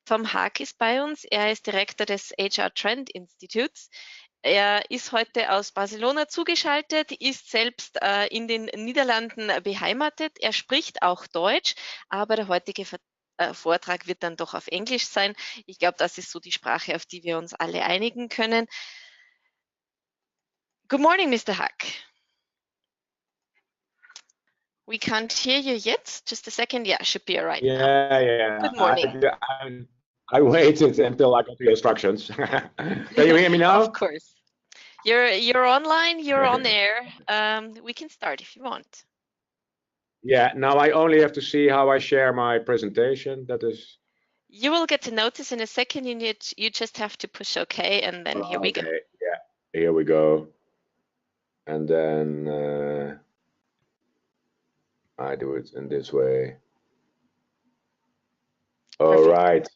Tom Haak ist bei uns. Er ist Direktor des HR Trend Instituts. Er ist heute aus Barcelona zugeschaltet, ist selbst in den Niederlanden beheimatet. Er spricht auch Deutsch, aber der heutige Vortrag wird dann doch auf Englisch sein. Ich glaube, das ist so die Sprache, auf die wir uns alle einigen können. Good morning, Mr. Haak. We can't hear you yet. Just a second. Yeah, should be all right now. Yeah. Good morning. I waited until I got the instructions. Can you hear me now? Of course. You're online. You're on air. We can start if you want. Yeah. Now I only have to see how I share my presentation. That is. You will get to notice in a second. You just have to push OK, and then here we go. Yeah. Here we go. And then I do it in this way. All right.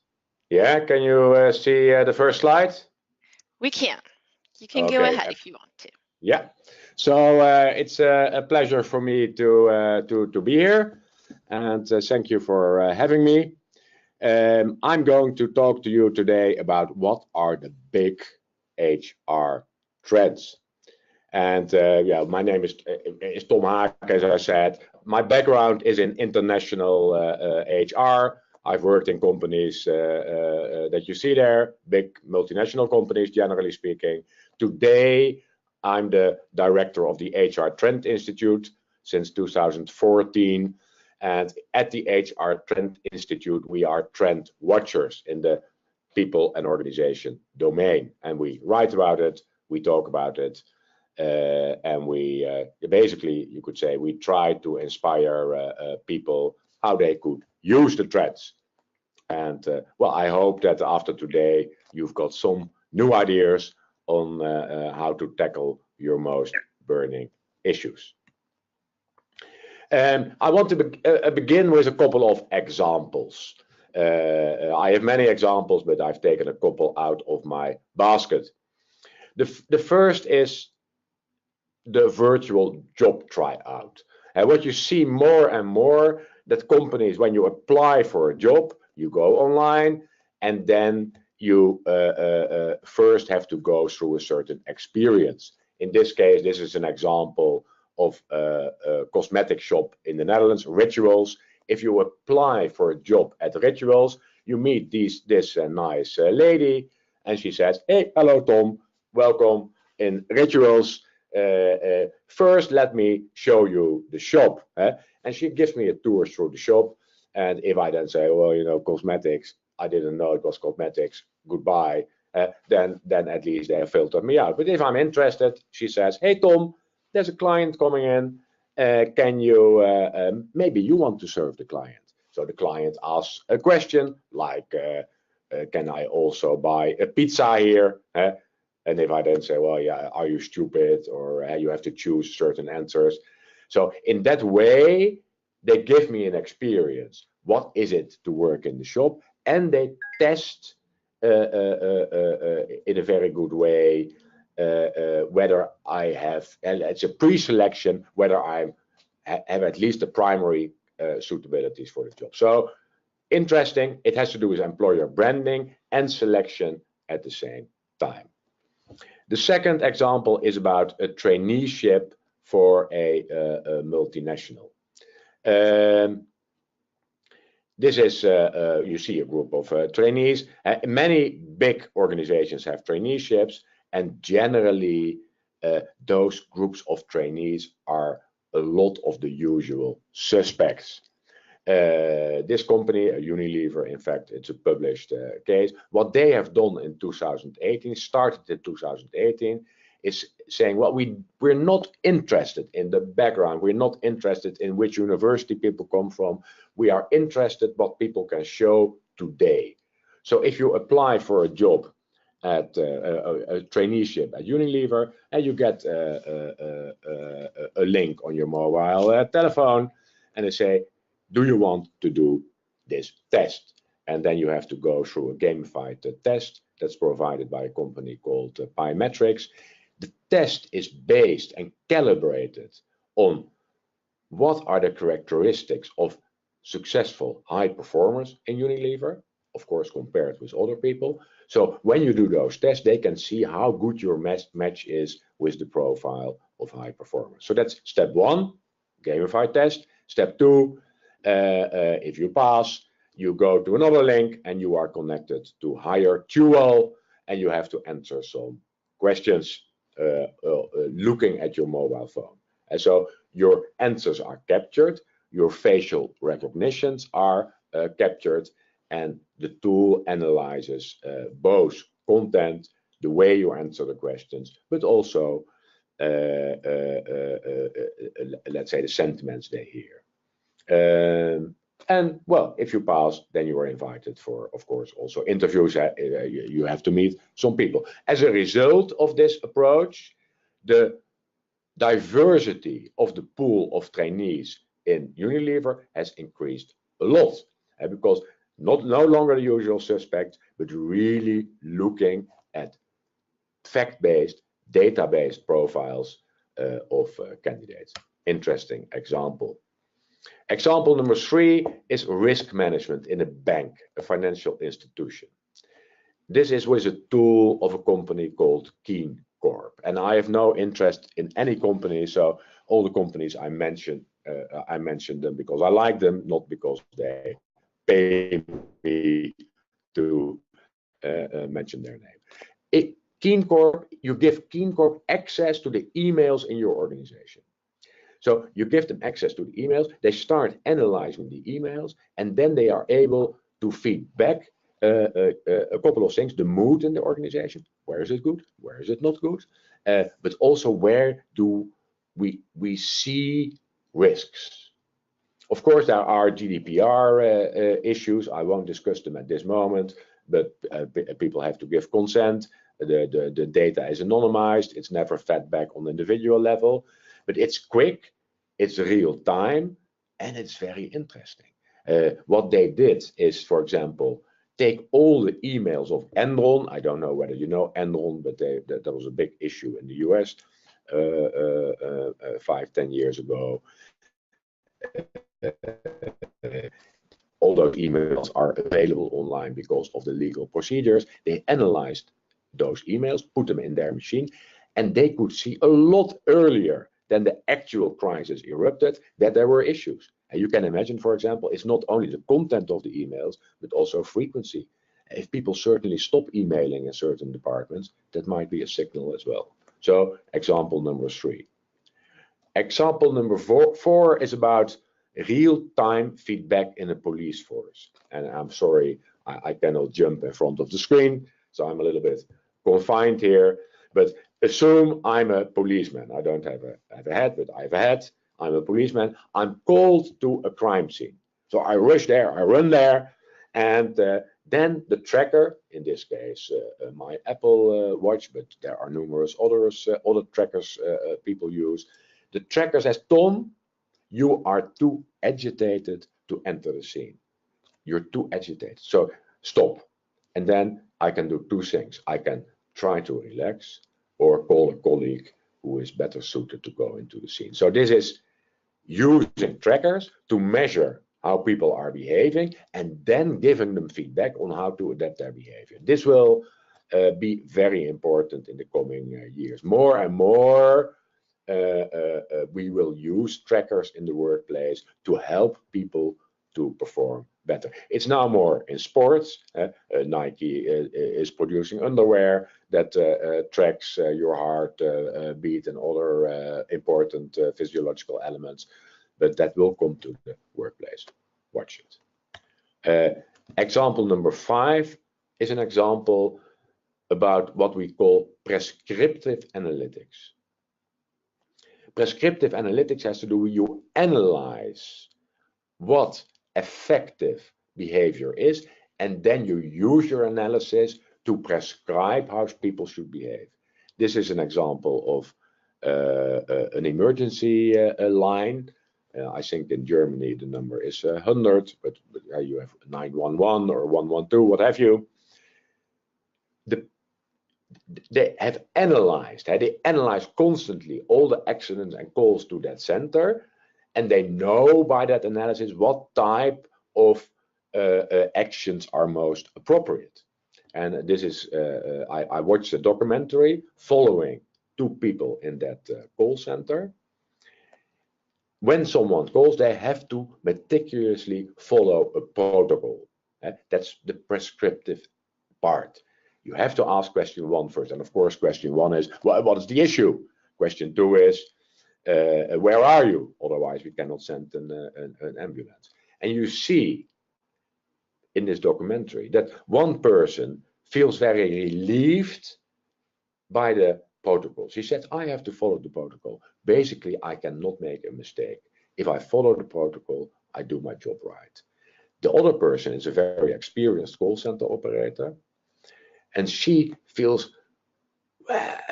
Yeah, can you see the first slide? We can. You can go ahead if you want to. Yeah. So it's a pleasure for me to be here, and thank you for having me. I'm going to talk to you today about what are the big HR trends. And yeah, my name is Tom Haak, as I said. My background is in international HR. I've worked in companies that you see there, big multinational companies, generally speaking. Today, I'm the director of the HR Trend Institute since 2014. And at the HR Trend Institute, we are trend watchers in the people and organization domain. And we write about it, we talk about it. And we basically, you could say, we try to inspire people how they could use the trends. And well, I hope that after today you've got some new ideas on how to tackle your most burning issues. I want to begin with a couple of examples. I have many examples, but I've taken a couple out of my basket. The first is the virtual job tryout. And what you see more and more, that companies, when you apply for a job, you go online, and then you first have to go through a certain experience. In this case, this is an example of a cosmetic shop in the Netherlands, Rituals. If you apply for a job at Rituals, you meet this nice lady, and she says, "Hey, hello, Tom, welcome in Rituals. First, let me show you the shop." And she gives me a tour through the shop. And if I then say, well, you know, cosmetics, I didn't know it was cosmetics, goodbye, then at least they have filtered me out. But if I'm interested, she says, "Hey, Tom, there's a client coming in. Can you, maybe you want to serve the client." So the client asks a question like, can I also buy a pizza here? And if I then say, well, yeah, are you stupid? Or you have to choose certain answers. So in that way, they give me an experience. What is it to work in the shop? And they test in a very good way whether I have, and it's a pre-selection, whether I have at least the primary suitabilities for the job. So interesting. It has to do with employer branding and selection at the same time. The second example is about a traineeship for a multinational. This is, you see a group of trainees. Many big organizations have traineeships, and generally those groups of trainees are a lot of the usual suspects. This company, Unilever, in fact, it's a published case. What they have done in 2018, started in 2018, is saying, well, we're not interested in the background. We're not interested in which university people come from. We are interested what people can show today. So if you apply for a job at a traineeship at Unilever, and you get a link on your mobile telephone, and they say, do you want to do this test? And then you have to go through a gamified test that's provided by a company called Pymetrics. The test is based and calibrated on what are the characteristics of successful high performers in Unilever, of course, compared with other people. So when you do those tests, they can see how good your match is with the profile of high performers. So that's step one, gamified test. Step two, if you pass, you go to another link and you are connected to higher Dual, and you have to answer some questions looking at your mobile phone. And so your answers are captured, your facial recognitions are captured, and the tool analyzes both content, the way you answer the questions, but also let's say the sentiments they hear. And well, if you pass, then you are invited for, of course, also interviews. You have to meet some people. As a result of this approach, the diversity of the pool of trainees in Unilever has increased a lot, because no longer the usual suspects, but really looking at fact-based, data-based profiles of candidates. Interesting example. Example number 3 is risk management in a bank, a financial institution. This is with a tool of a company called Keen Corp. And I have no interest in any company, so all the companies I mentioned them because I like them, not because they pay me to mention their name. Keen Corp, you give Keen Corp access to the emails in your organization. So you give them access to the emails, they start analyzing the emails, and then they are able to feed back a couple of things: the mood in the organization, where is it good, where is it not good, but also where do we see risks. Of course, there are GDPR issues. I won't discuss them at this moment, but people have to give consent. The data is anonymized. It's never fed back on individual level, but it's quick, it's real time, and it's very interesting. What they did is, for example, take all the emails of Enron. I don't know whether you know Enron, but that was a big issue in the US 5-10 years ago. All those emails are available online because of the legal procedures. They analyzed those emails, put them in their machine, and they could see a lot earlier than the actual crisis erupted that there were issues. And you can imagine, for example, it's not only the content of the emails, but also frequency. If people certainly stop emailing in certain departments, that might be a signal as well. So example number 3. Example number 4 is about real-time feedback in a police force. And I'm sorry, I cannot jump in front of the screen, so I'm a little bit confined here. But assume I'm a policeman. I don't have a hat, but I have a hat. I'm a policeman. I'm called to a crime scene. So I rush there, I run there, and then the tracker, in this case my Apple Watch, but there are numerous other trackers people use. The tracker says, Tom, you are too agitated to enter the scene. You're too agitated, so stop. And then I can do 2 things. I can try to relax or call a colleague who is better suited to go into the scene. So this is using trackers to measure how people are behaving and then giving them feedback on how to adapt their behavior. This will be very important in the coming years. More and more we will use trackers in the workplace to help people to perform better. It's now more in sports. Nike is producing underwear that tracks your heart beat and other important physiological elements, but that will come to the workplace. Watch it. Example number 5 is an example about what we call prescriptive analytics. Prescriptive analytics has to do with you analyze what effective behavior is, and then you use your analysis to prescribe how people should behave. This is an example of an emergency line. I think in Germany the number is 100, but you have 911 or 112, what have you. They have analyzed, they analyze constantly all the accidents and calls to that center, and they know by that analysis what type of actions are most appropriate. And this is, I watched a documentary following 2 people in that call center. When someone calls, they have to meticulously follow a protocol. That's the prescriptive part. You have to ask question 1 first. And of course, question 1 is, well, what is the issue? Question 2 is, where are you? Otherwise, we cannot send an ambulance. And you see in this documentary that one person feels very relieved by the protocols. He said, I have to follow the protocol. Basically, I cannot make a mistake. If I follow the protocol, I do my job right. The other person is a very experienced call center operator, and she feels,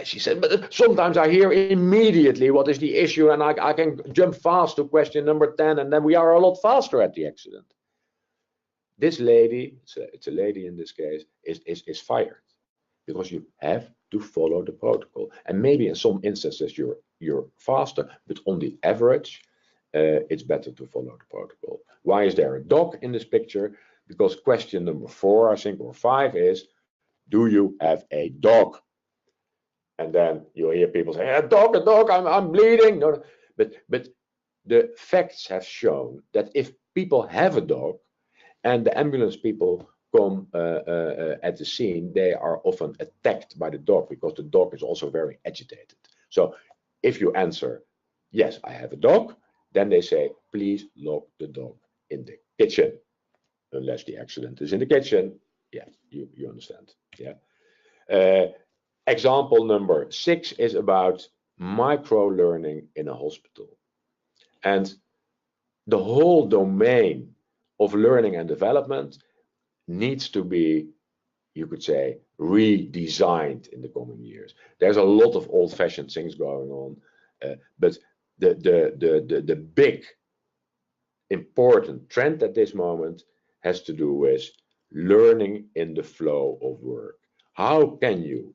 she said, but sometimes I hear immediately what is the issue, and I can jump fast to question number 10, and then we are a lot faster at the accident. This lady, it's a lady in this case, is fired because you have to follow the protocol. And maybe in some instances you're faster, but on the average, it's better to follow the protocol. Why is there a dog in this picture? Because question number 4, I think, or 5 is, do you have a dog? And then you hear people say, a dog, I'm bleeding. No, but the facts have shown that if people have a dog and the ambulance people come at the scene, they are often attacked by the dog because the dog is also very agitated. So if you answer, yes, I have a dog, then they say, please lock the dog in the kitchen. Unless the accident is in the kitchen. Yeah, you understand. Yeah. Example number 6 is about micro-learning in a hospital. And the whole domain of learning and development needs to be, you could say, redesigned in the coming years. There's a lot of old-fashioned things going on, but the big important trend at this moment has to do with learning in the flow of work. How can you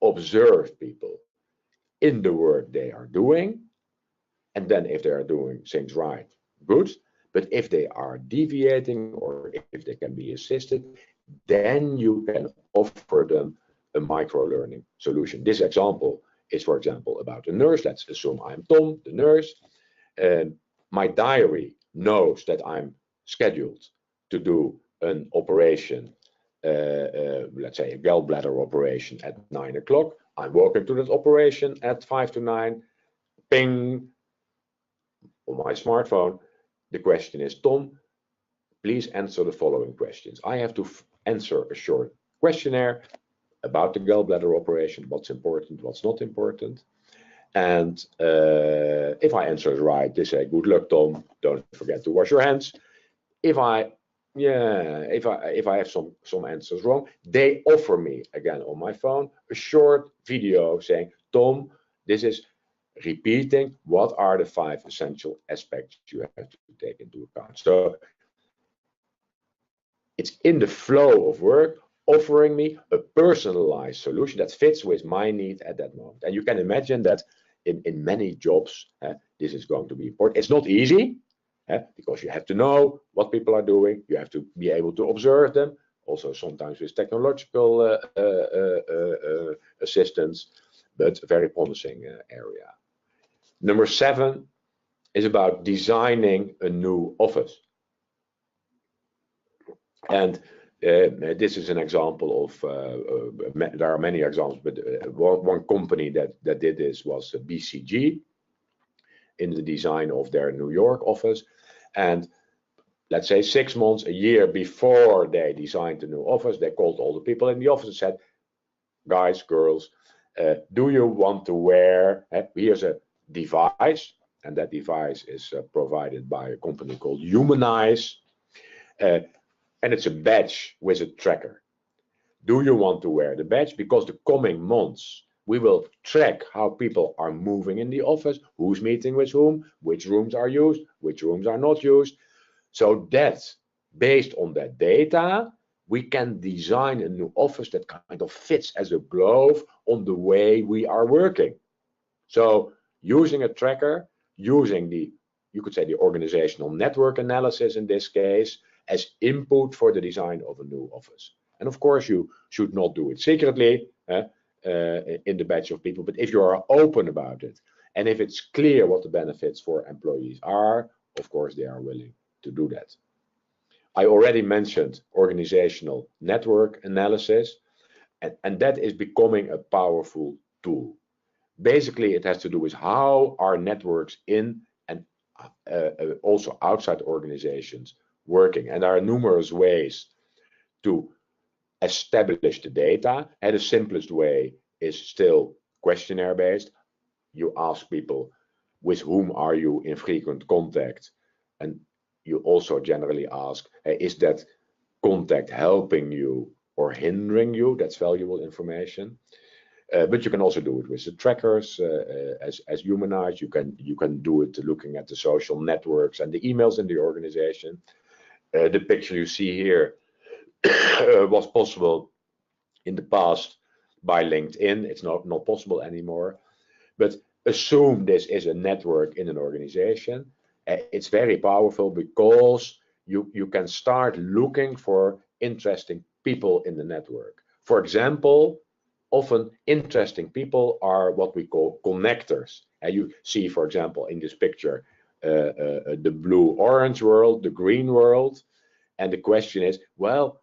observe people in the work they are doing, and then if they are doing things right, good. But if they are deviating or if they can be assisted, then you can offer them a micro-learning solution. This example is, for example, about a nurse. Let's assume I'm Tom, the nurse. My diary knows that I'm scheduled to do an operation, let's say a gallbladder operation at 9 o'clock. I'm walking to that operation at 5 to 9. Ping on my smartphone. The question is, Tom, please answer the following questions. I have to answer a short questionnaire about the gallbladder operation, what's important, what's not important. And if I answer it right, they say, good luck, Tom, don't forget to wash your hands. If I have some answers wrong, they offer me, again on my phone, a short video saying, Tom, this is repeating what are the 5 essential aspects you have to take into account. So it's in the flow of work, offering me a personalized solution that fits with my need at that moment. And you can imagine that in many jobs, this is going to be important. It's not easy, because you have to know what people are doing. You have to be able to observe them, also sometimes with technological assistance, but a very promising area. Number 7 is about designing a new office. And this is an example of, there are many examples, but one company that did this was BCG in the design of their New York office. And let's say 6 months, a year before they designed the new office, they called all the people in the office and said, guys, girls, do you want to wear, here's a device, and that device is provided by a company called Humanize, and it's a badge with a tracker. Do you want to wear the badge? Because the coming months, we will track how people are moving in the office, who's meeting with whom, which rooms are used, which rooms are not used. So that, based on that data, we can design a new office that kind of fits as a glove on the way we are working. So using a tracker, using the, you could say the organizational network analysis in this case, as input for the design of a new office. And of course, you should not do it secretly in the batch of people, but if you are open about it, and if it's clear what the benefits for employees are, of course, they are willing to do that. I already mentioned organizational network analysis, and that is becoming a powerful tool. Basically, it has to do with how are networks in and also outside organizations working. And there are numerous ways to establish the data. And the simplest way is still questionnaire based. You ask people, with whom are you in frequent contact? And you also generally ask, is that contact helping you or hindering you? That's valuable information. But you can also do it with the trackers as humanized. You can do it looking at the social networks and the emails in the organization. The picture you see here was possible in the past by LinkedIn. It's not possible anymore. But assume this is a network in an organization. It's very powerful because you can start looking for interesting people in the network. For example, often interesting people are what we call connectors. And you see, for example, in this picture, the blue-orange world, the green world. And the question is, well,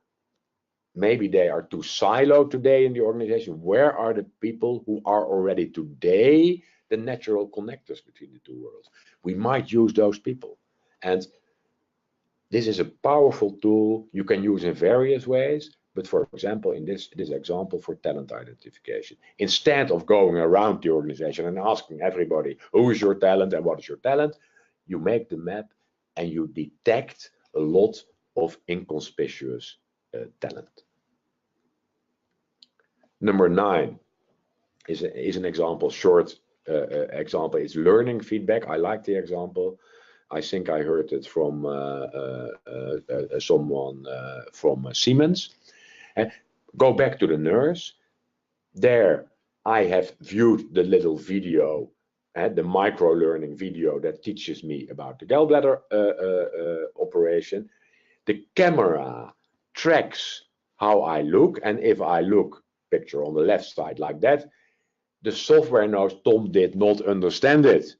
maybe they are too siloed today in the organization. Where are the people who are already today the natural connectors between the two worlds? We might use those people. And this is a powerful tool you can use in various ways. But for example, in this example for talent identification, instead of going around the organization and asking everybody, who is your talent and what is your talent, you make the map and you detect a lot of inconspicuous talent. Number 9 is an example, short example. It's learning feedback. I like the example. I think I heard it from someone from Siemens. Go back to the nurse. There I have viewed the little video, the micro learning video that teaches me about the gallbladder operation. The camera tracks how I look, and if I look, picture on the left side like that, the software knows Tom did not understand it.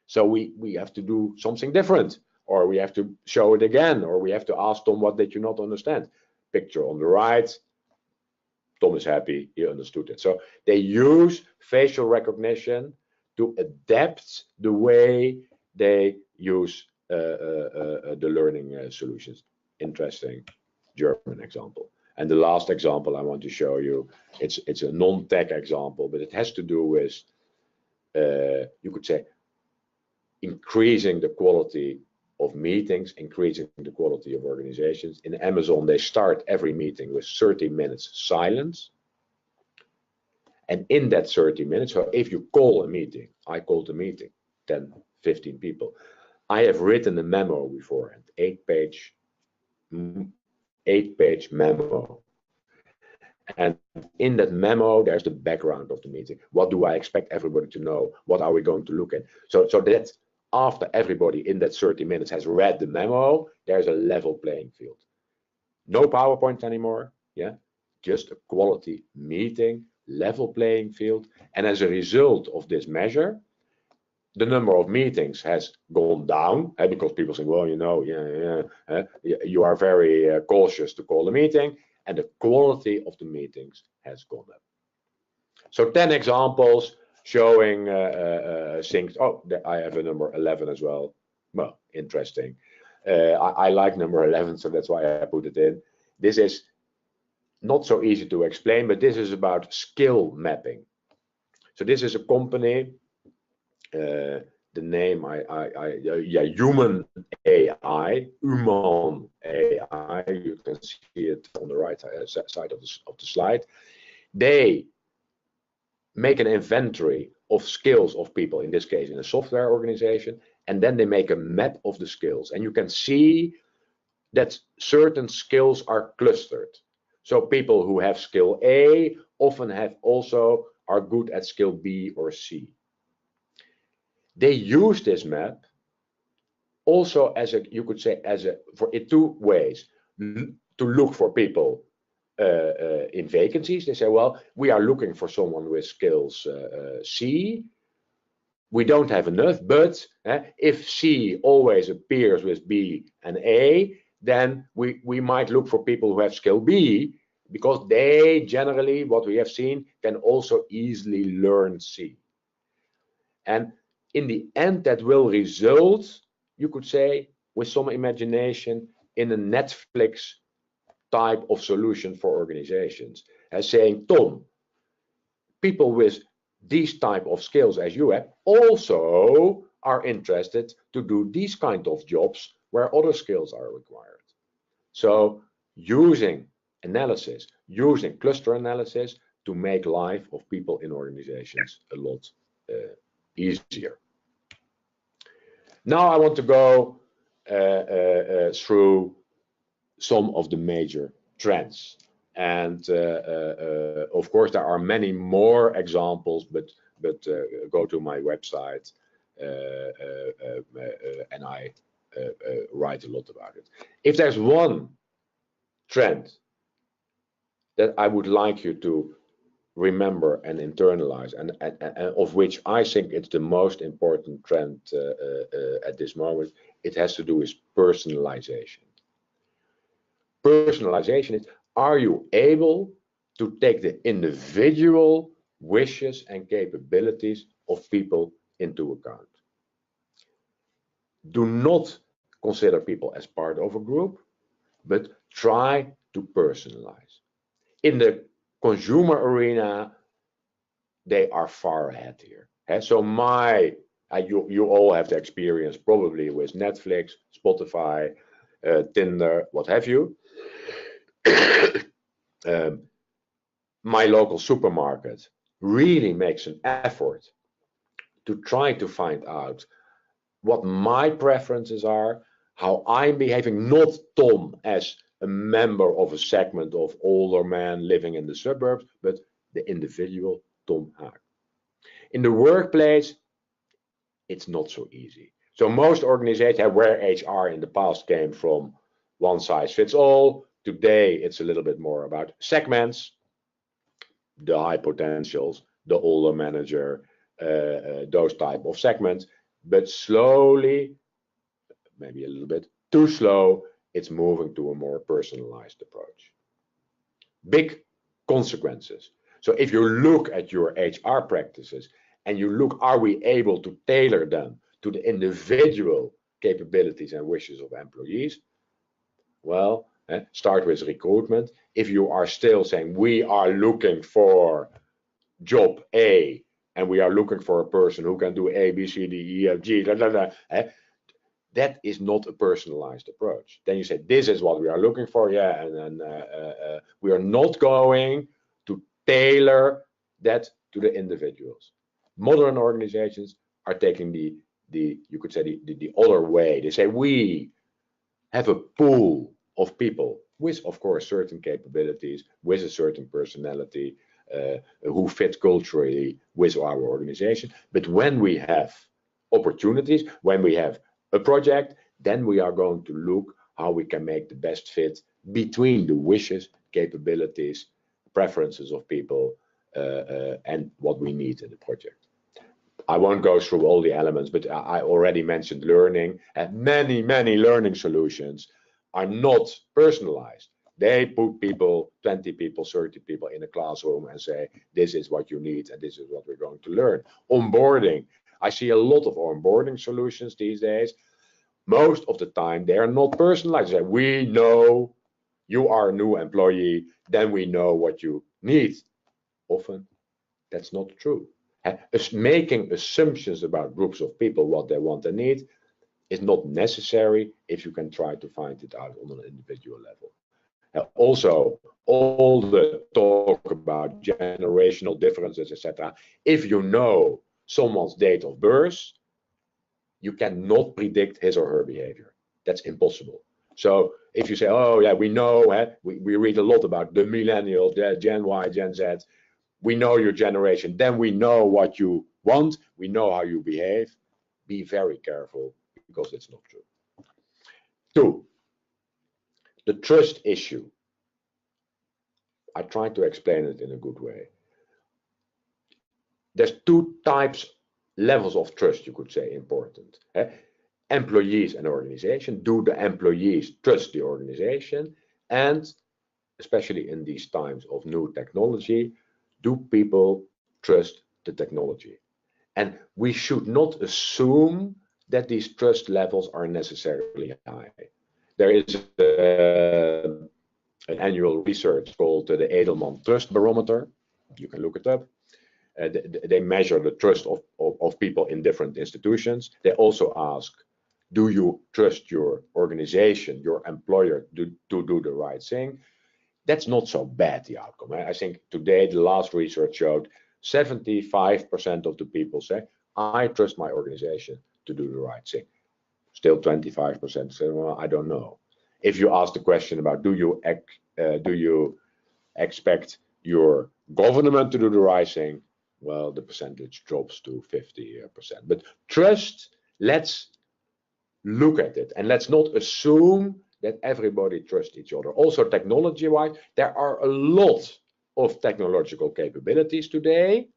So we have to do something different, or we have to show it again, or we have to ask Tom, what did you not understand? Picture on the right, Tom is happy, he understood it. So they use facial recognition to adapt the way they use the learning solutions. Interesting German example. And the last example I want to show you, it's a non-tech example, but it has to do with, you could say, increasing the quality of meetings, increasing the quality of organizations. In Amazon, they start every meeting with 30 minutes silence. And in that 30 minutes, so if you call a meeting, I called a meeting, 10, 15 people. I have written a memo beforehand, 8-page memo. And in that memo, there's the background of the meeting. What do I expect everybody to know? What are we going to look at? So that after everybody in that 30 minutes has read the memo, there's a level playing field. No PowerPoint anymore, yeah, just a quality meeting, level playing field. And as a result of this measure, the number of meetings has gone down, because people say, well, you know, you are very cautious to call a meeting, and the quality of the meetings has gone up. So 10 examples showing things. Oh, I have a number 11 as well. Well, interesting. I like number 11, so that's why I put it in. This is not so easy to explain, but this is about skill mapping. So this is a company. The name human AI, human AI. You can see it on the right side of the slide. They make an inventory of skills of people, in this case in a software organization, and then they make a map of the skills, and you can see that certain skills are clustered. So people who have skill A often are good at skill B or C. They use this map also as a, you could say, as a, for it two ways, to look for people in vacancies. They say, well, we are looking for someone with skills C. We don't have enough, but if C always appears with B and A, then we might look for people who have skill B, because they generally, what we have seen, can also easily learn C. And in the end, that will result, you could say, with some imagination, in a Netflix type of solution for organizations. As saying, Tom, people with these type of skills as you have also are interested to do these kind of jobs where other skills are required. So using analysis, using cluster analysis to make life of people in organizations a lot easier. Now I want to go through some of the major trends. And of course, there are many more examples, but go to my website and I write a lot about it. If there's one trend that I would like you to remember and internalize, and of which I think it's the most important trend at this moment, it has to do with personalization. Personalization is, are you able to take the individual wishes and capabilities of people into account? Do not consider people as part of a group, but try to personalize. In the consumer arena, they are far ahead here. So you all have the experience probably with Netflix, Spotify, Tinder, what have you. My local supermarket really makes an effort to try to find out what my preferences are, how I'm behaving, not Tom as a member of a segment of older men living in the suburbs, but the individual Tom Haak. In the workplace, it's not so easy. So most organizations, where HR in the past came from one size fits all, today it's a little bit more about segments, the high potentials, the older manager, those type of segments. But slowly, maybe a little bit too slow, it's moving to a more personalized approach. Big consequences. So if you look at your HR practices and you look, are we able to tailor them to the individual capabilities and wishes of employees? Well, start with recruitment. If you are still saying we are looking for job A and we are looking for a person who can do A, B, C, D, E, F, G, that is not a personalized approach. Then you say, this is what we are looking for, yeah, and then we are not going to tailor that to the individuals. Modern organizations are taking the you could say the other way. They say we have a pool of people with, of course, certain capabilities, with a certain personality, who fit culturally with our organization. But when we have opportunities, when we have a project, then we are going to look how we can make the best fit between the wishes, capabilities, preferences of people, and what we need in the project. I won't go through all the elements, but I already mentioned learning, and many learning solutions are not personalized. They put people, 20 people, 30 people in a classroom and say, this is what you need and this is what we're going to learn. Onboarding. I see a lot of onboarding solutions these days. Most of the time, they are not personalized. We know you are a new employee, then we know what you need. Often, that's not true. Making assumptions about groups of people, what they want and need, is not necessary if you can try to find it out on an individual level. Also, all the talk about generational differences, etc. If you know someone's date of birth, you cannot predict his or her behavior. That's impossible. So if you say, oh yeah, we know, we read a lot about the millennials, the Gen Y, Gen Z, we know your generation, then we know what you want, we know how you behave. Be very careful, because it's not true. Two, the trust issue. I tried to explain it in a good way. There's two levels of trust, you could say, important. Employees and organization. Do the employees trust the organization? And especially in these times of new technology, do people trust the technology? And we should not assume that these trust levels are necessarily high. There is an annual research called the Edelman Trust Barometer. You can look it up. They measure the trust of people in different institutions. They also ask, do you trust your organization, your employer, to do the right thing? That's not so bad, the outcome. I think today, the last research showed 75% of the people say, I trust my organization to do the right thing. Still 25% say, well, I don't know. If you ask the question about, do you expect your government to do the right thing? Well, the percentage drops to 50%. But trust, let's look at it, and let's not assume that everybody trusts each other. Also, technology-wise, there are a lot of technological capabilities today,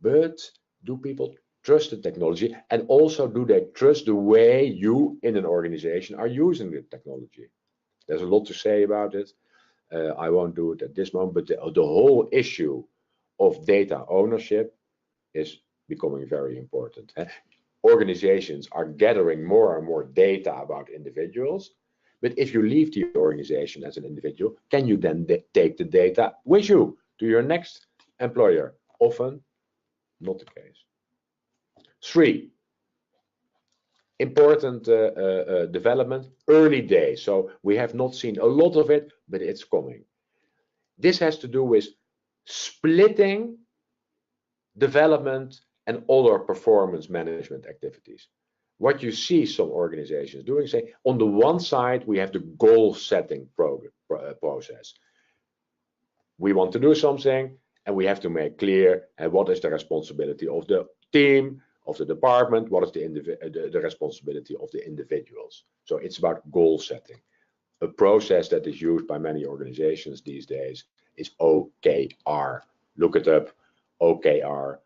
but do people trust the technology? And also, do they trust the way you in an organization are using the technology? There's a lot to say about it. I won't do it at this moment, but the whole issue of data ownership is becoming very important. Organizations are gathering more and more data about individuals, but if you leave the organization as an individual, can you then take the data with you to your next employer? Often not the case. Three, important development, early days. So we have not seen a lot of it, but it's coming. This has to do with splitting development and other performance management activities. What you see some organizations doing, say, on the one side, we have the goal setting process. We want to do something, and we have to make clear what is the responsibility of the team, of the department, what is the responsibility of the individuals. So it's about goal setting. A process that is used by many organizations these days is OKR. Look it up, OKR,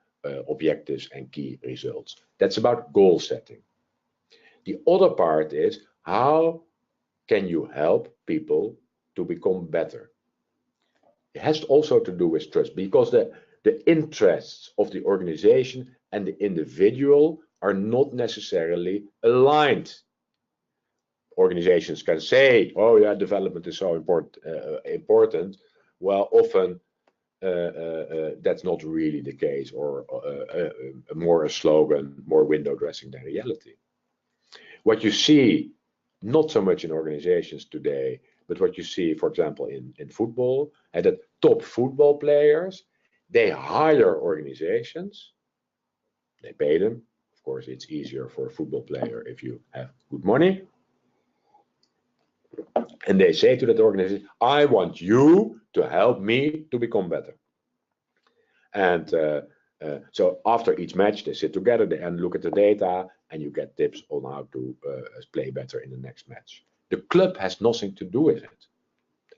objectives and key results. That's about goal setting. The other part is, how can you help people to become better? It has also to do with trust, because the interests of the organization and the individual are not necessarily aligned. Organizations can say, oh yeah, development is so important. Well, often that's not really the case, or more a slogan, more window dressing than reality. What you see, not so much in organizations today, but what you see, for example, in football, and that top football players, they hire organizations, they pay them. Of course, it's easier for a football player if you have good money. And they say to that organization, I want you to help me to become better. And so after each match, they sit together and look at the data, and you get tips on how to play better in the next match. The club has nothing to do with it.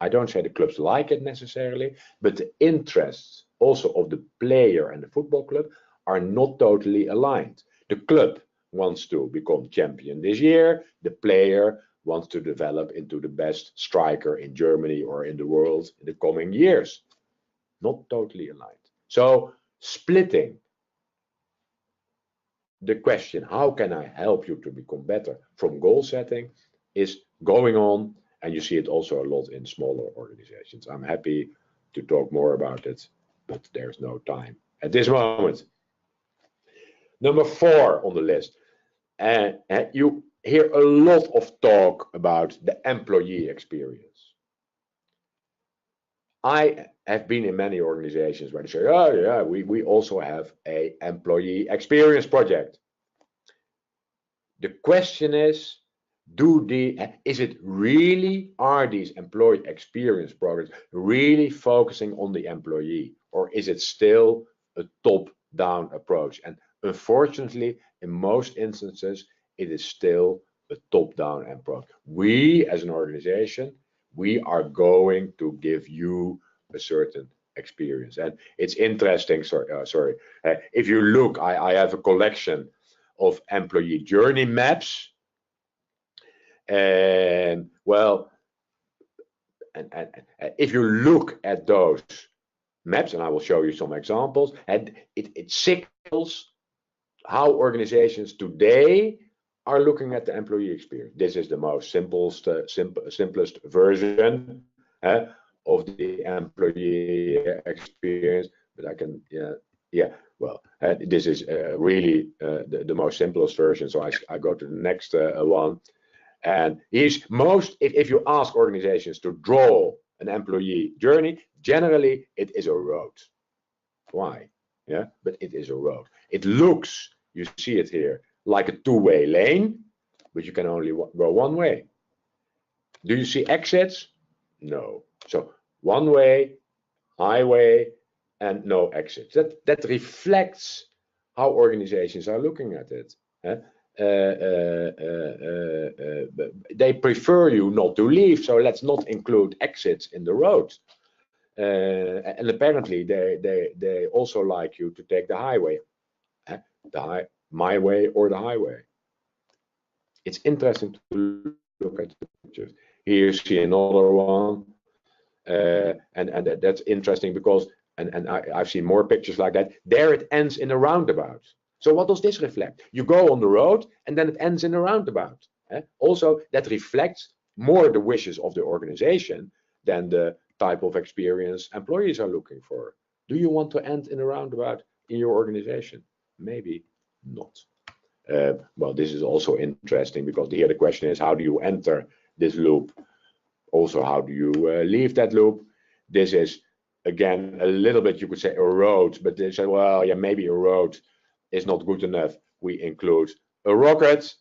I don't say the clubs like it necessarily, but the interests also of the player and the football club are not totally aligned. The club wants to become champion this year. The player wants to develop into the best striker in Germany or in the world in the coming years. Not totally aligned. So splitting the question, how can I help you to become better, from goal setting is going on, and you see it also a lot in smaller organizations. I'm happy to talk more about it, but there's no time at this moment. Number 4 on the list, and you hear a lot of talk about the employee experience. I have been in many organizations where they say, oh yeah, we also have an employee experience project. The question is, are these employee experience programs really focusing on the employee, or is it still a top-down approach? And unfortunately, in most instances, it is still a top-down approach. We, as an organization, we are going to give you a certain experience. And it's interesting, if you look, I have a collection of employee journey maps. And well, and if you look at those maps, and I will show you some examples, and it signals how organizations today are looking at the employee experience. This is the most simplest version of the employee experience, but I can, this is really the most simplest version. So I go to the next one. And if you ask organizations to draw an employee journey, generally it is a road. Why? Yeah, but it is a road. It looks, you see it here, like a two-way lane, but you can only go one way. Do you see exits? No. So one way, highway, and no exits. That reflects how organizations are looking at it. They prefer you not to leave, so let's not include exits in the road. And apparently they also like you to take the highway, my way or the highway. It's interesting to look at the pictures. Here you see another one, and that's interesting because, and I've seen more pictures like that. There it ends in a roundabout. So what does this reflect? You go on the road and then it ends in a roundabout. Also, that reflects more the wishes of the organization than the type of experience employees are looking for. Do you want to end in a roundabout in your organization? Maybe not. Well, this is also interesting because here the question is, how do you enter this loop? Also, how do you leave that loop? This is, again, a little bit, you could say, a road, but they say, well, yeah, maybe a road is not good enough. We include a rocket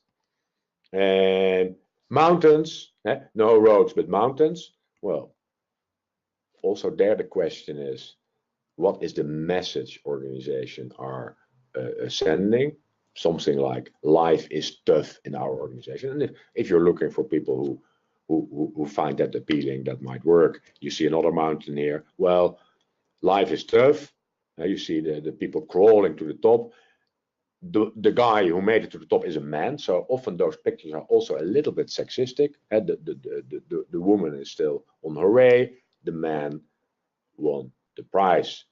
and mountains. No roads, but mountains. Well, also there the question is, what is the message organization are sending? Something like life is tough in our organization. And if you're looking for people who find that appealing, that might work. You see another mountain here. Well, life is tough. You see the people crawling to the top. The guy who made it to the top is a man, so often those pictures are also a little bit sexistic. And the woman is still on her way. The man won the prize.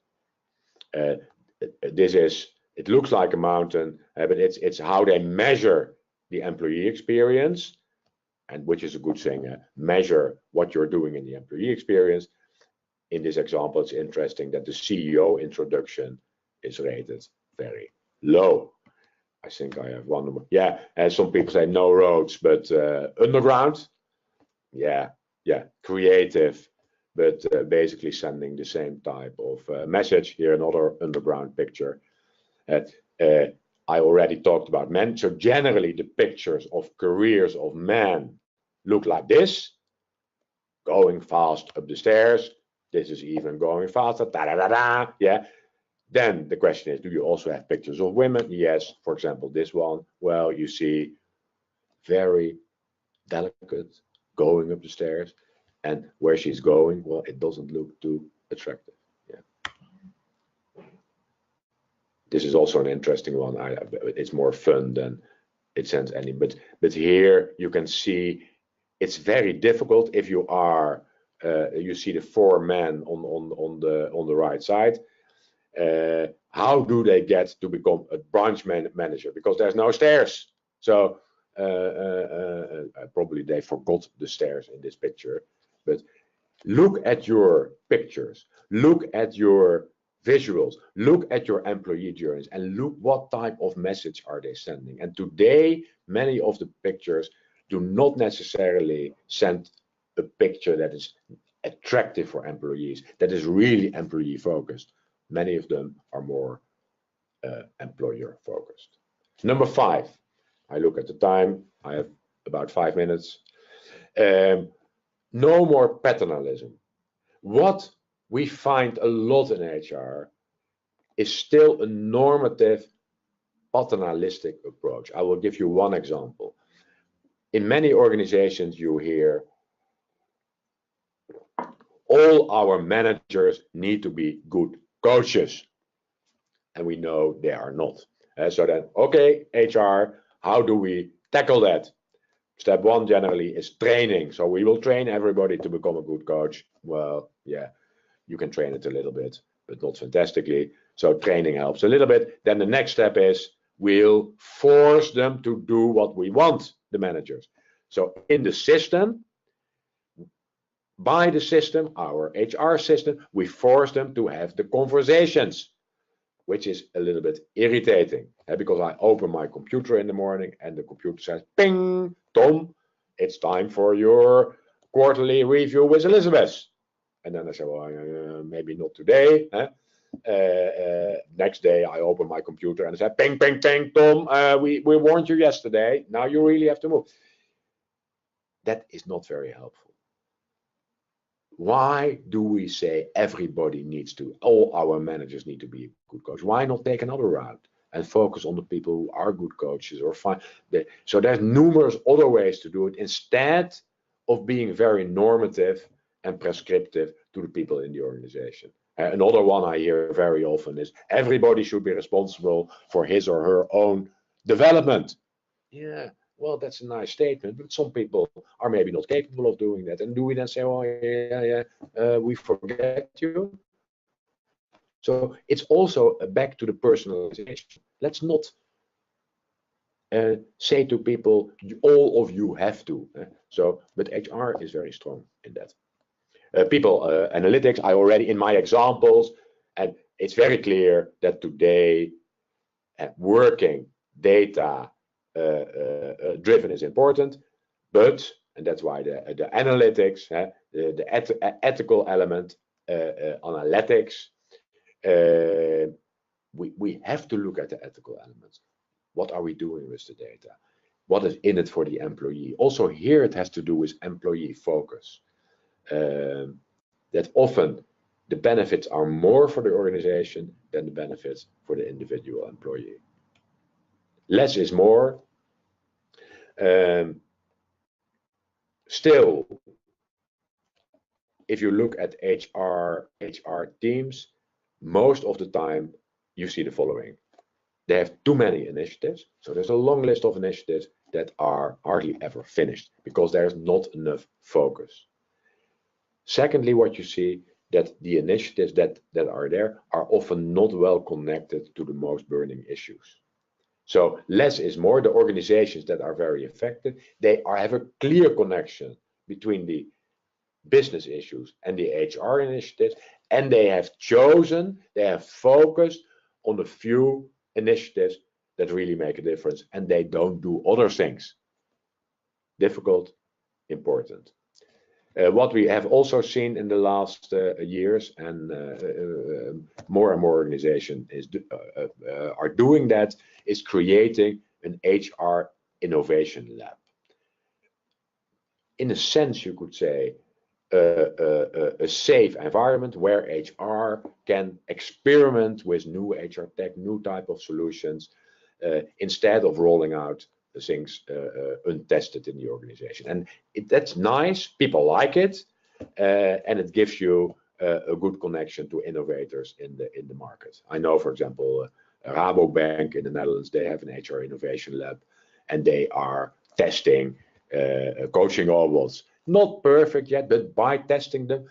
It looks like a mountain, but it's how they measure the employee experience, and which is a good thing. Measure what you're doing in the employee experience. In this example, it's interesting that the CEO introduction is rated very low. I think I have one number. Yeah, and some people say no roads, but underground. Yeah, creative, but basically sending the same type of message. Here, another underground picture. I already talked about men. So generally, the pictures of careers of men look like this, going fast up the stairs. This is even going faster. Da da da da. Yeah. Then the question is, do you also have pictures of women? Yes. For example, this one. Well, you see very delicate going up the stairs, and where she's going, well, it doesn't look too attractive. Yeah. This is also an interesting one. It's more fun than it sends any. But here you can see it's very difficult if you are. You see the four men on the right side. How do they get to become a branch manager? Because there's no stairs. So probably they forgot the stairs in this picture. But look at your pictures. Look at your visuals. Look at your employee journeys, and look what type of message are they sending. And today, many of the pictures do not necessarily send a picture that is attractive for employees, that is really employee focused. Many of them are more employer focused. Number 5, I look at the time, I have about 5 minutes. No more paternalism. What we find a lot in HR is still a normative paternalistic approach. I will give you one example. in many organizations you hear, all our managers need to be good coaches. And we know they are not. So then, okay, HR, how do we tackle that? Step one generally is training. So we will train everybody to become a good coach. Well, yeah, you can train it a little bit, but not fantastically. So training helps a little bit. Then the next step is we'll force them to do what we want, the managers. So in the system, by the system, our HR system, we force them to have the conversations, which is a little bit irritating, because I open my computer in the morning and the computer says, ping, Tom, it's time for your quarterly review with Elizabeth. And then I say, well, maybe not today. Next day I open my computer and I say, ping, ping, ping, Tom, we warned you yesterday. Now you really have to move. That is not very helpful. Why do we say everybody needs to, all our managers need to be a good coach? Why not take another route and focus on the people who are good coaches or fine? So there's numerous other ways to do it instead of being very normative and prescriptive to the people in the organization. Another one I hear very often is everybody should be responsible for his or her own development. Yeah. Well, that's a nice statement, but some people are maybe not capable of doing that. And do we then say, oh, we forget you? So it's also back to the personalization. Let's not say to people, all of you have to. But HR is very strong in that. People analytics, I already in my examples, and it's very clear that today working data driven is important, but, and that's why the analytics, the ethical element, analytics, we have to look at the ethical elements. What are we doing with the data? What is in it for the employee? Also here it has to do with employee focus. That often the benefits are more for the organization than the benefits for the individual employee. Less is more. Still, if you look at HR teams, most of the time you see the following. They have too many initiatives. So there's a long list of initiatives that are hardly ever finished because there's not enough focus. Secondly, what you see that the initiatives that are there are often not well connected to the most burning issues. So less is more. The organizations that are very effective, they have a clear connection between the business issues and the HR initiatives, and they have focused on the few initiatives that really make a difference, and they don't do other things. Difficult, important. What we have also seen in the last years, and more and more organizations are doing that, is creating an HR innovation lab. In a sense, you could say a safe environment where HR can experiment with new HR tech, new type of solutions, instead of rolling out things untested in the organization. And that's nice, people like it, and it gives you a good connection to innovators in the market. I know, for example, Rabobank in the Netherlands, they have an HR innovation lab, and they are testing coaching robots. Not perfect yet, but by testing them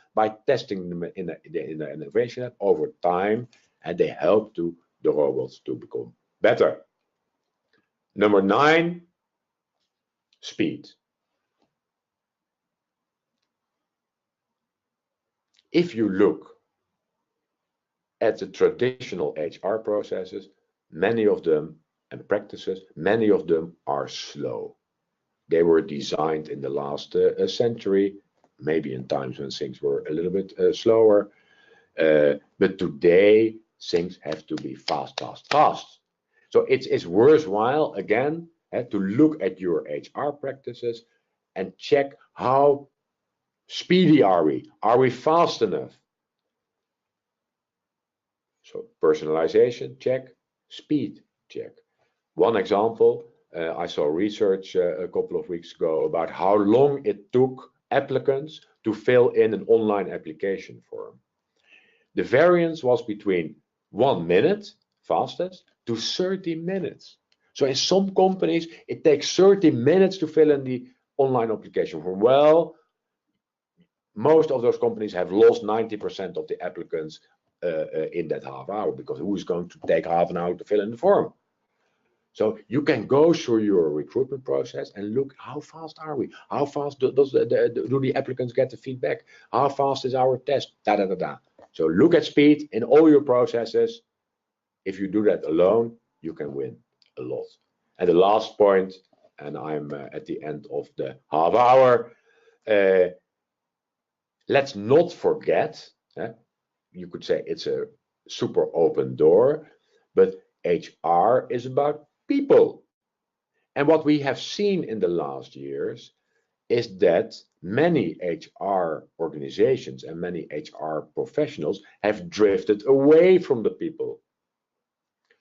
in the innovation lab over time, and they help the robots to become better. Number 9, speed. If you look at the traditional HR processes, many of them, and practices, many of them are slow. They were designed in the last century, maybe in times when things were a little bit slower. But today, things have to be fast. So it's worthwhile, again, to look at your HR practices and check how speedy are we? Are we fast enough? So personalization, check. Speed, check. One example, I saw research a couple of weeks ago about how long it took applicants to fill in an online application form. The variance was between 1 minute, fastest, to 30 minutes. So in some companies, it takes 30 minutes to fill in the online application form. Well, most of those companies have lost 90% of the applicants in that half hour, because who is going to take half an hour to fill in the form? So you can go through your recruitment process and look, how fast are we? How fast do the applicants get the feedback? How fast is our test? Da, da, da, da. So look at speed in all your processes. If you do that alone, you can win a lot. And the last point, and I'm at the end of the half hour, let's not forget, you could say it's a super open door, but HR is about people. And what we have seen in the last years is that many HR organizations and many HR professionals have drifted away from the people.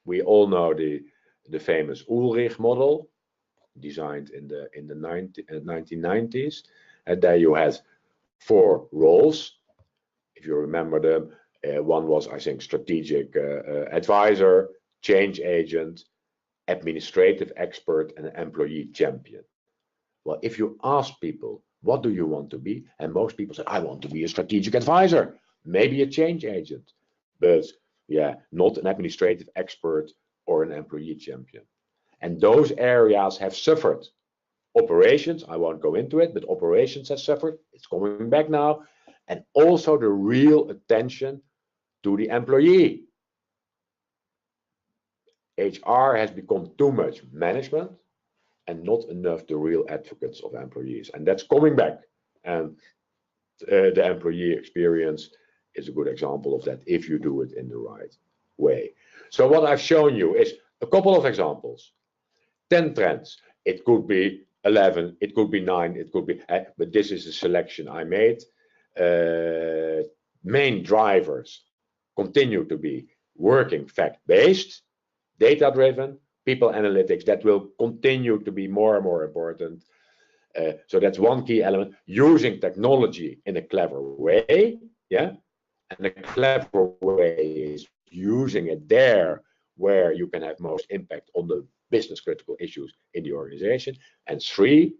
We all know the famous Ulrich model, designed in the 1990s, and there you had 4 roles. If you remember them, one was, I think, strategic advisor, change agent, administrative expert, and employee champion. Well, if you ask people, what do you want to be? And most people say, I want to be a strategic advisor, maybe a change agent, but yeah, not an administrative expert or an employee champion. And those areas have suffered. Operations, I won't go into it, but operations has suffered. It's coming back now. And also the real attention to the employee. HR has become too much management and not enough the real advocates of employees. And that's coming back. And the employee experience is a good example of that if you do it in the right way. So what I've shown you is a couple of examples. 10 trends. It could be 11, it could be 9, it could be, but this is a selection I made. Main drivers continue to be working fact-based, data-driven, people analytics. That will continue to be more and more important. So that's one key element. Using technology in a clever way, yeah. And a clever way is using it there where you can have most impact on the business critical issues in the organization. And 3,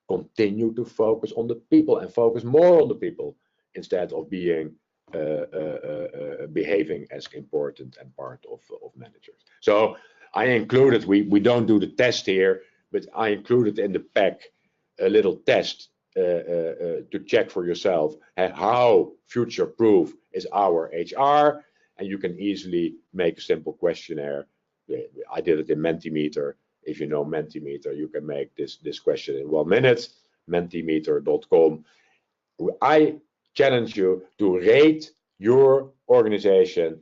continue to focus on the people and focus more on the people instead of being behaving as important and part of managers. So I included, we don't do the test here, but I included in the pack a little test to check for yourself how future-proof is our HR, and you can easily make a simple questionnaire. I did it in Mentimeter. If you know Mentimeter, you can make this question in 1 minute. Mentimeter.com. I challenge you to rate your organization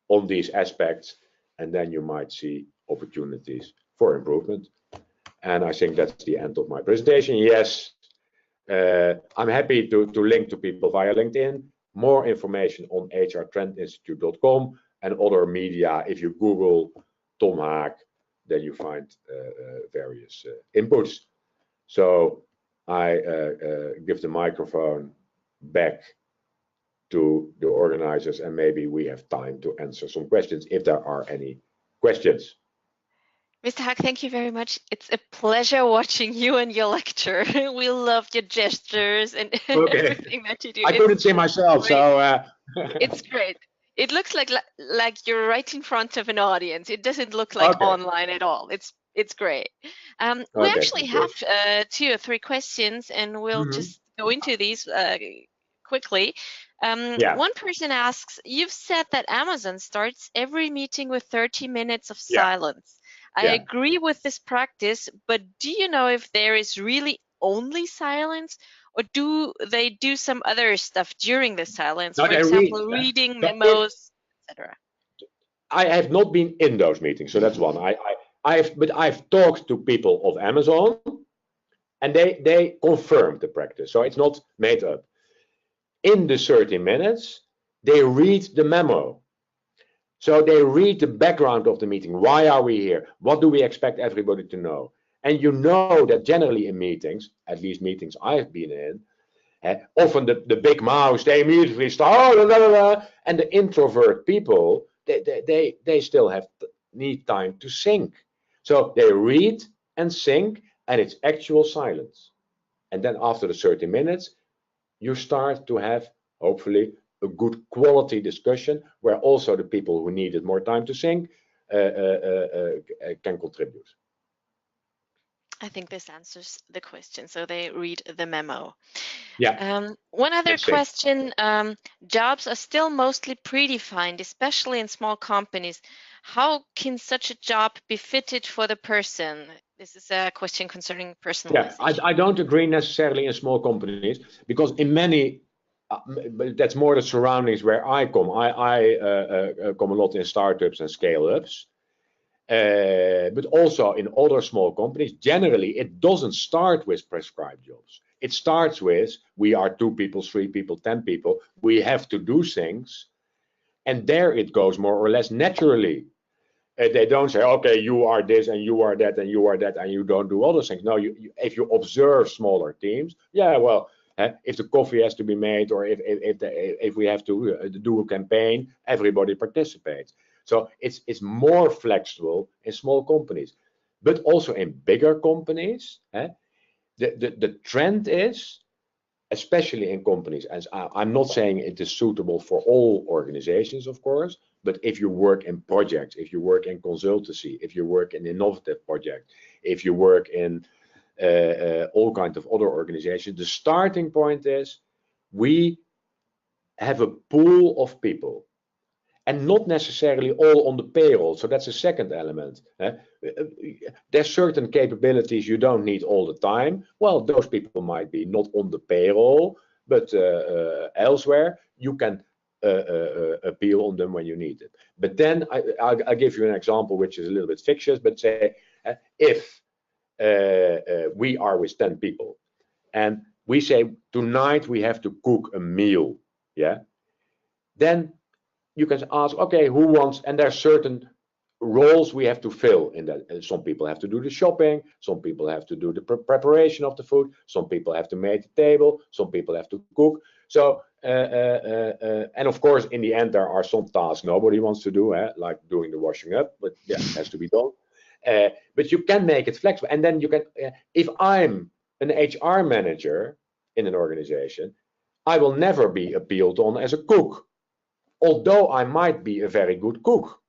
on these aspects, and then you might see opportunities for improvement. And I think that's the end of my presentation. Yes, I'm happy to link to people via LinkedIn. More information on hrtrendinstitute.com and other media. If you Google Tom Haak, then you find various inputs. So I give the microphone back to the organizers, and maybe we have time to answer some questions if there are any questions. Mr. Haak, thank you very much. It's a pleasure watching you and your lecture. We love your gestures and everything that you do. I couldn't see myself, so it's great. It looks like you're right in front of an audience. It doesn't look like online at all. It's great. We actually have 2 or 3 questions, and we'll just go into these quickly. One person asks, you've said that Amazon starts every meeting with 30 minutes of silence. I agree with this practice, but do you know if there is really only silence, or do they do some other stuff during the silence? For example, reading memos, etc. I have not been in those meetings, so that's one. But I've talked to people of Amazon, and they confirmed the practice, so it's not made up. In the 30 minutes, they read the memo. So they read the background of the meeting. Why are we here? What do we expect everybody to know? And you know that generally in meetings, at least meetings I've been in, often the big mouths, they immediately start, oh, blah, blah, blah, and the introvert people, they still need time to think. So they read and think, and it's actual silence. And then after the 30 minutes, you start to have, hopefully, a good quality discussion where also the people who needed more time to think can contribute. I think this answers the question. So they read the memo. Yeah. One other question. Jobs are still mostly predefined, especially in small companies. How can such a job be fitted for the person? This is a question concerning personalization. Yeah, I don't agree necessarily in small companies, because in many, but that's more the surroundings where I come. I come a lot in startups and scale-ups. But also in other small companies, generally it doesn't start with prescribed jobs. It starts with, we are 2 people, 3 people, 10 people, we have to do things, and there it goes more or less naturally. They don't say, okay, you are this and you are that and you are that and you don't do other things. No, if you observe smaller teams, yeah, well, if the coffee has to be made, or if we have to do a campaign, everybody participates. So it's more flexible in small companies, but also in bigger companies. The trend is, especially in companies, as I'm not saying it is suitable for all organizations, of course, but if you work in projects, if you work in consultancy, if you work in innovative projects, if you work in all kinds of other organizations, the starting point is we have a pool of people, and not necessarily all on the payroll. So that's the second element. There's certain capabilities you don't need all the time. Well, those people might be not on the payroll, but elsewhere. You can appeal on them when you need it. But then I'll give you an example which is a little bit fictitious, but say if we are with 10 people and we say tonight we have to cook a meal, yeah, then you can ask, okay, who wants, and there are certain roles we have to fill in that. And some people have to do the shopping, some people have to do the preparation of the food, some people have to make the table, some people have to cook. So, and of course, in the end, there are some tasks nobody wants to do, like doing the washing up, but yeah, it has to be done. But you can make it flexible. And then you can, if I'm an HR manager in an organization, I will never be appealed on as a cook, although I might be a very good cook.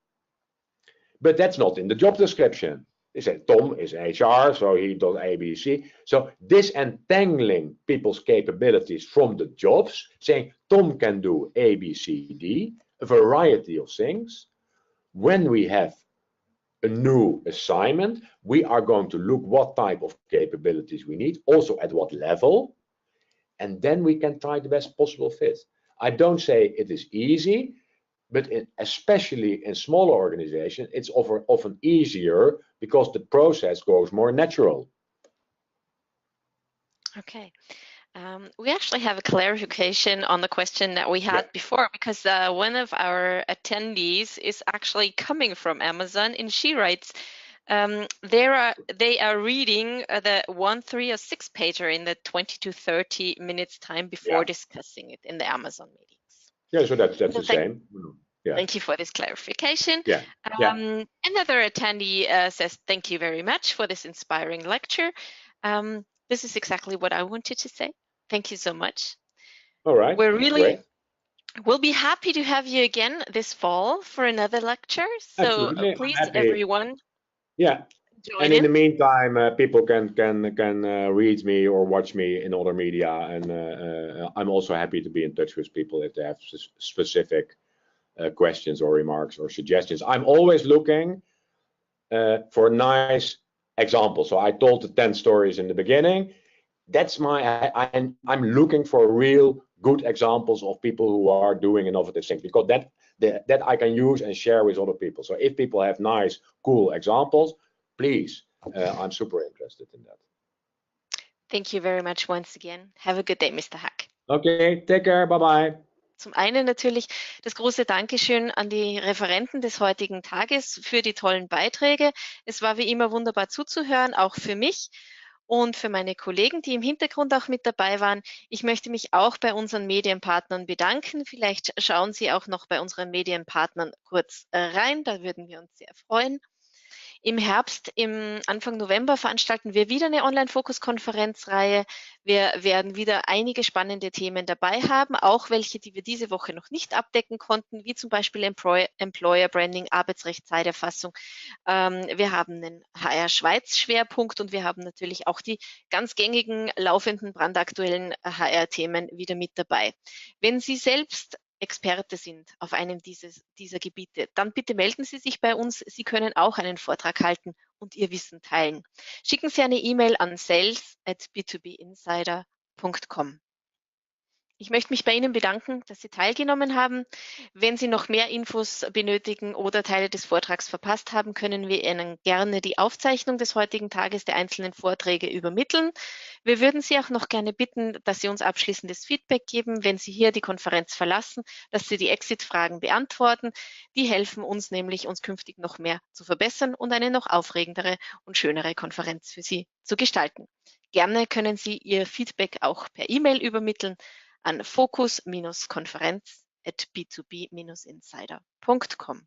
But that's not in the job description. They say Tom is HR, so he does A, B, C. So disentangling people's capabilities from the jobs, saying Tom can do A, B, C, D, a variety of things. When we have a new assignment, we are going to look what type of capabilities we need, also at what level, and then we can try the best possible fit. I don't say it is easy, but especially in smaller organizations, it's often easier because the process goes more natural. Okay. We actually have a clarification on the question that we had before, because one of our attendees is actually coming from Amazon, and she writes, they are reading the 1, 3, or 6 pager in the 20 to 30 minutes time before discussing it in the Amazon meetings. Yeah, so that's the same. Yeah. Thank you for this clarification. Yeah. Another attendee says, thank you very much for this inspiring lecture. This is exactly what I wanted to say. Thank you so much. All right. We'll be happy to have you again this fall for another lecture. So please, everyone, join in the meantime, people can read me or watch me in other media, and I'm also happy to be in touch with people if they have specific questions or remarks or suggestions. I'm always looking for nice examples. So I told the 10 stories in the beginning. That's I'm looking for real good examples of people who are doing innovative things, because that I can use and share with other people. So if people have nice, cool examples, please, I'm super interested in that. Thank you very much once again. Have a good day, Mr. Haak. Okay, take care. Bye-bye. Zum einen natürlich das große Dankeschön an die Referenten des heutigen Tages für die tollen Beiträge. Es war wie immer wunderbar zuzuhören, auch für mich und für meine Kollegen, die im Hintergrund auch mit dabei waren. Ich möchte mich auch bei unseren Medienpartnern bedanken. Vielleicht schauen Sie auch noch bei unseren Medienpartnern kurz rein, da würden wir uns sehr freuen. Im Herbst, im Anfang November veranstalten wir wieder eine Online-Fokus-Konferenzreihe. Wir werden wieder einige spannende Themen dabei haben, auch welche, die wir diese Woche noch nicht abdecken konnten, wie zum Beispiel Employer Branding, Arbeitsrechtszeiterfassung. Wir haben einen HR-Schweiz-Schwerpunkt und wir haben natürlich auch die ganz gängigen, laufenden, brandaktuellen HR-Themen wieder mit dabei. Wenn Sie selbst Experte sind auf einem dieser Gebiete, dann bitte melden Sie sich bei uns. Sie können auch einen Vortrag halten und Ihr Wissen teilen. Schicken Sie eine E-Mail an sales@b2binsider.com. Ich möchte mich bei Ihnen bedanken, dass Sie teilgenommen haben. Wenn Sie noch mehr Infos benötigen oder Teile des Vortrags verpasst haben, können wir Ihnen gerne die Aufzeichnung des heutigen Tages der einzelnen Vorträge übermitteln. Wir würden Sie auch noch gerne bitten, dass Sie uns abschließendes Feedback geben, wenn Sie hier die Konferenz verlassen, dass Sie die Exit-Fragen beantworten. Die helfen uns nämlich, uns künftig noch mehr zu verbessern und eine noch aufregendere und schönere Konferenz für Sie zu gestalten. Gerne können Sie Ihr Feedback auch per E-Mail übermitteln an fokus-konferenz@b2b-insider.com.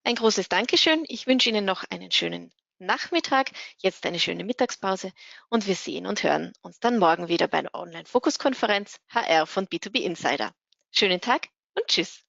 Ein großes Dankeschön. Ich wünsche Ihnen noch einen schönen Nachmittag, jetzt eine schöne Mittagspause und wir sehen und hören uns dann morgen wieder bei der Online-Fokus-Konferenz HR von B2B Insider. Schönen Tag und tschüss.